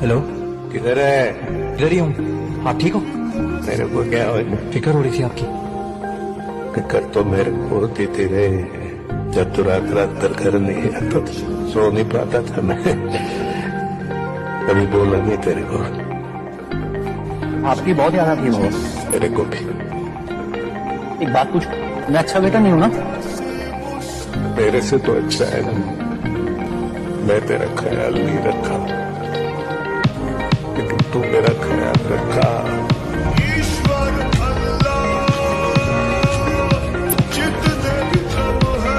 Hello, किधर है? इधर ही हूँ। आप ठीक हो? मेरे को क्या हो? फिक्र हो रही थी आपकी। फिक्र तो मेरे को होती थी रे। जब तू रात रात तक घर नहीं आता तो सो नहीं पाता था मैं। कभी बोला नहीं तेरे को? आपकी बहुत याद आती है बॉस। मेरे को भी। एक बात पूछ, मैं अच्छा बेटा नहीं हूँ ना? मेरे से तो अच्छा है ना। मैं तेरा ख्याल नहीं रखा, लेकिन तू मेरा ख्याल रखा। ईश्वर अल्लाह जितने भी सब है,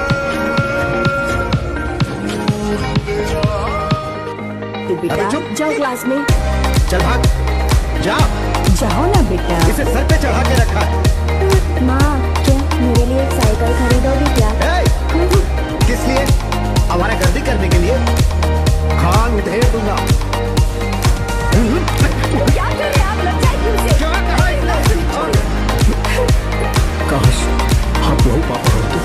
तो बेटा जाओ क्लास में। चल भाग, जा। जाओ ना बेटा। इसे सर पे चढ़ा के रखा है। माँ, क्या मेरे लिए एक साइकिल खरीदोगी क्या? किस लिए? हमारा गर्दी करने के लिए? खान उधेड़ दूंगा। क्या कर रहे हैं आप? लग जाए क्यों से? काश आप वही पापा होते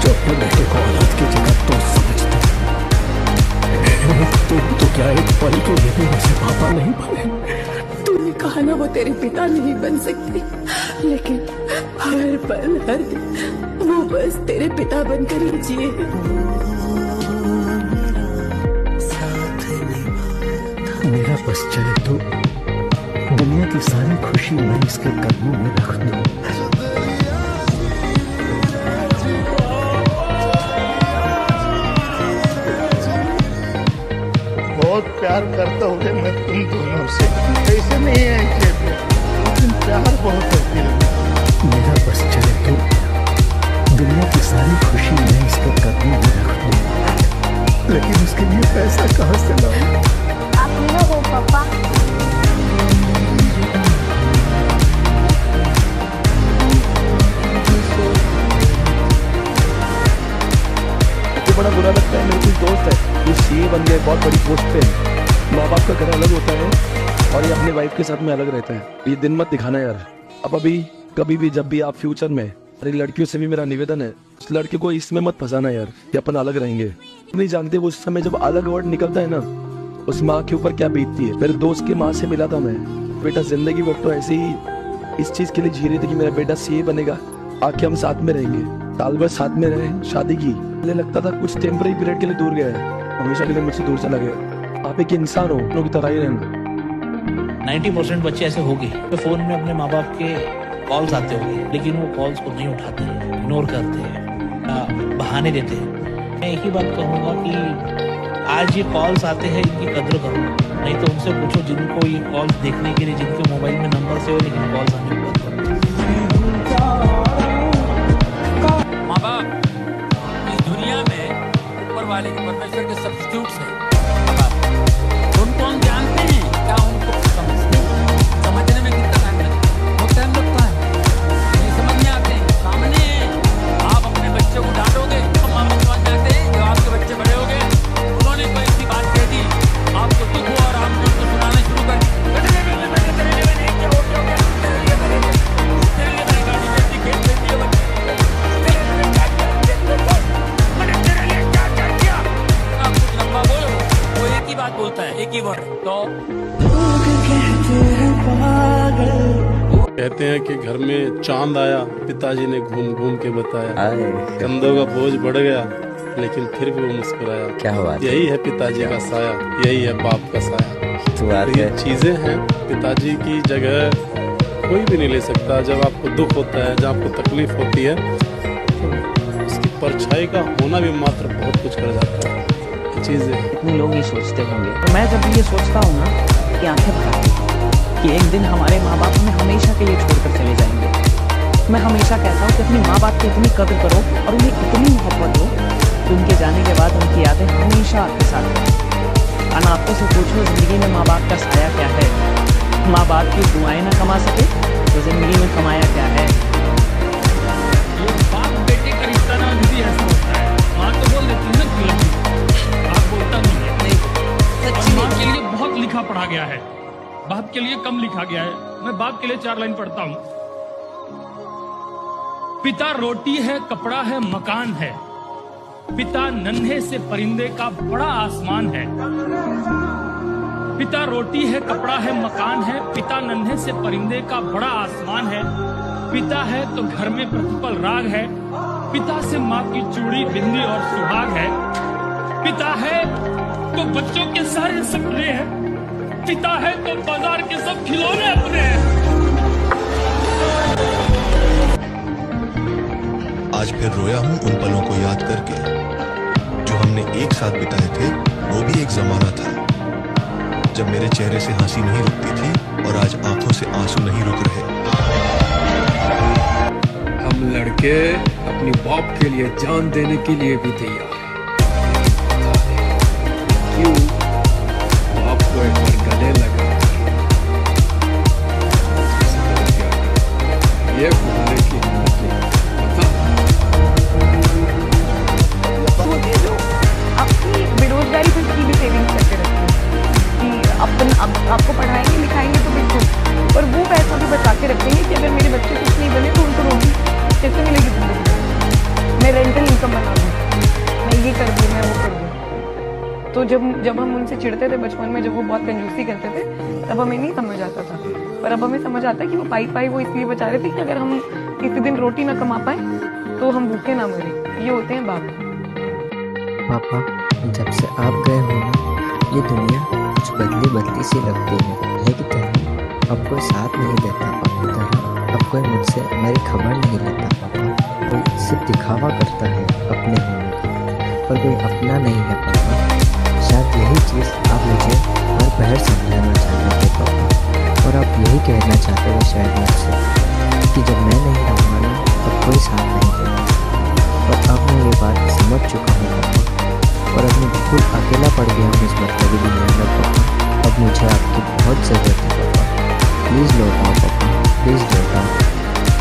जो अपने बेटे को औलाद की जगह तो समझते। तो क्या एक पल के लिए भी वैसे पापा नहीं बने? तूने कहा ना वो तेरे पिता नहीं बन सकते, लेकिन हर पल हर दिन वो बस तेरे पिता बनकर ही जिए। मेरा बस चले तो दुनिया की सारी खुशी मैं इसके कदमों में रख दूं। बहुत प्यार करता हूँ मैं तुम दोनों से। ऐसे नहीं है लेकिन प्यार बहुत करती है। मेरा बस चले तो दुनिया की सारी खुशी मैं इसके कदमों में रख दूं, लेकिन उसके लिए पैसा कहाँ से लाऊं? आप लो वो पापा। बड़ा बुरा लगता है। मेरे कुछ दोस्त है जो सीए बन गए, बहुत बड़ी पोस्ट पे है। माँ बाप का घर अलग होता है और ये अपने वाइफ के साथ में अलग रहता है। ये दिन मत दिखाना यार। अब अभी कभी भी जब भी आप फ्यूचर में, अरे लड़कियों से भी मेरा निवेदन है, उस लड़के को इसमें मत फंसाना यार कि अपन अलग रहेंगे। नहीं जानते वो उस समय जब अलग वर्ड निकलता है ना, उस माँ के ऊपर क्या बीतती है। मेरे दोस्त की माँ से मिला था मैं। बेटा जिंदगी भर तो ऐसे ही इस चीज के लिए जी रही थी कि मेरा बेटा सीए बनेगा, आके हम साथ में रहेंगे, साल भर साथ में रहे, शादी की। मुझे लगता था कुछ टेम्पररी पीरियड के लिए दूर गया है, हमेशा के लिए मुझसे दूर चला गया। आप एक इंसान हो, उन की तरह ही रहना। 90% बच्चे ऐसे होंगे तो फोन में अपने माँ बाप के कॉल्स आते होंगे, लेकिन वो कॉल्स को नहीं उठाते हैं, इग्नोर करते हैं, बहाने देते हैं। मैं एक ही बात कहूँगा कि आज ये कॉल्स आते हैं, इनकी कद्र करो। नहीं तो उनसे पूछो जिनको ये कॉल्स देखने के लिए, जिनके मोबाइल में नंबर से हो लेकिन कॉल्स आने को बंद कर दो। माँ बाप इस दुनिया में ऊपर वाले के परमेश्वर के सब्स्टिट्यूट्स हैं। उनको हम जानते हैं क्या? उनको समझने में कितना टाइम लगता है? बहुत टाइम लगता है, ये समझ में आते हैं। सामने आप अपने बच्चे को डांटोगे तो माँ बाप समझ जाते हैं। जब आपके बच्चे बड़े हो गए, उन्होंने कोई ऐसी बात कह दी, आपको दुख हुआ और आपने उनको सुनाना शुरू कर दिया। बोलता है एक ही वर्ड तो कहते हैं कि घर में चांद आया, पिताजी ने घूम घूम के बताया। कंधों का बोझ बढ़ गया लेकिन फिर भी वो मुस्कुराया। क्या हुआ? यही है पिताजी का साया, यही है बाप का साया। ये चीजें हैं, पिताजी की जगह कोई भी नहीं ले सकता। जब आपको दुख होता है, जब आपको तकलीफ होती है, तो उसकी परछाई का होना भी मात्र बहुत कुछ कर जाता है। चीजें इतने लोग ये सोचते होंगे, तो मैं जब ये सोचता हूँ ना कि आंखें भर कि एक दिन हमारे माँ बाप हमें हमेशा के लिए छोड़कर चले जाएंगे, मैं हमेशा कहता हूँ कि अपनी माँ बाप की इतनी कदर करो और उन्हें इतनी मोहब्बत हो कि उनके जाने के बाद उनकी यादें हमेशा आपके साथ रहें। अनाथों से पूछो जिंदगी में माँ बाप का साया क्या है। माँ बाप की दुआएं ना कमा सके तो जिंदगी में कमाया क्या है। बाप बेटे का रिश्ता ना भी ऐसा होता है। माँ तो बोल देती है ना कि बाप बोलता नहीं है। माँ के लिए बहुत लिखा पढ़ा गया है, बाप के लिए कम लिखा गया है। मैं बाप के लिए 4 लाइन पढ़ता हूँ। पिता रोटी है, कपड़ा है, मकान है। पिता नन्हे से परिंदे का बड़ा आसमान है। पिता रोटी है, कपड़ा है, मकान है। पिता नन्हे से परिंदे का बड़ा आसमान है। पिता है तो घर में प्रतिपल राग है। पिता से माँ की चूड़ी, बिंदी और सुहाग है। पिता है तो बच्चों के सारे सपने हैं। पिता है तो बाजार के सब खिलौने अपने हैं। आज फिर रोया हूँ उन पलों को याद करके जो हमने एक साथ बिताए थे। वो भी एक जमाना था जब मेरे चेहरे से हंसी नहीं रुकती थी और आज आंखों से आंसू नहीं रुक रहे। हम लड़के अपनी बाप के लिए जान देने के लिए भी तैयार हैं। क्यों बाप को एक बार गले लगा ये बोलने की हिम्मत नहीं पता। सोचिए जो अपनी बेरोजगारी पर की भी सेविंग्स करके रखते हैं कि आपको पढ़ाएंगे लिखाएंगे तो बिल्कुल, और वो पैसा भी बचा के रखेंगे कि अगर मेरे बच्चे कुछ नहीं बने तो उनको रोटी कैसे मिलेगी जिंदगी में। मैं रेंटल इनकम बना दूँ, मैं ये कर दूँ, मैं वो कर दूँ। तो जब हम उनसे चिढ़ते थे बचपन में, जब वो बहुत कंजूसी करते थे, तब हमें नहीं समझ आता था। पर अब हमें समझ आता है कि वो पाई वो इसलिए बचा रहे थे कि अगर हम किसी दिन रोटी ना कमा पाए तो हम भूखे ना मरे। ये होते हैं बाप। पापा, जब से आप गए हो ना, ये दुनिया कुछ बदली सी लगती है। लेकिन अब कोई साथ नहीं देता पापा, अब कोई मुझसे मेरी खबर नहीं लेता पापा। कोई सिर्फ दिखावा करता है अपने होने का, पर कोई अपना नहीं है पापा। शायद यही चीज़ आप मुझे हर पहर समझाना चाहते थे पापा, और आप यही कहना चाहते थे शायद मुझसे कि जब मैं नहीं रहूँगा ना तब कोई साथ नहीं देगा। और अब मैं ये बात समझ चुका हूँ पापा, और अब मैं बिल्कुल अकेला पड़ गया हूँ इस मतलबी दुनिया में पापा। अब मुझे आपकी बहुत ज़रूरत है पापा, प्लीज़ लौट आओ पापा।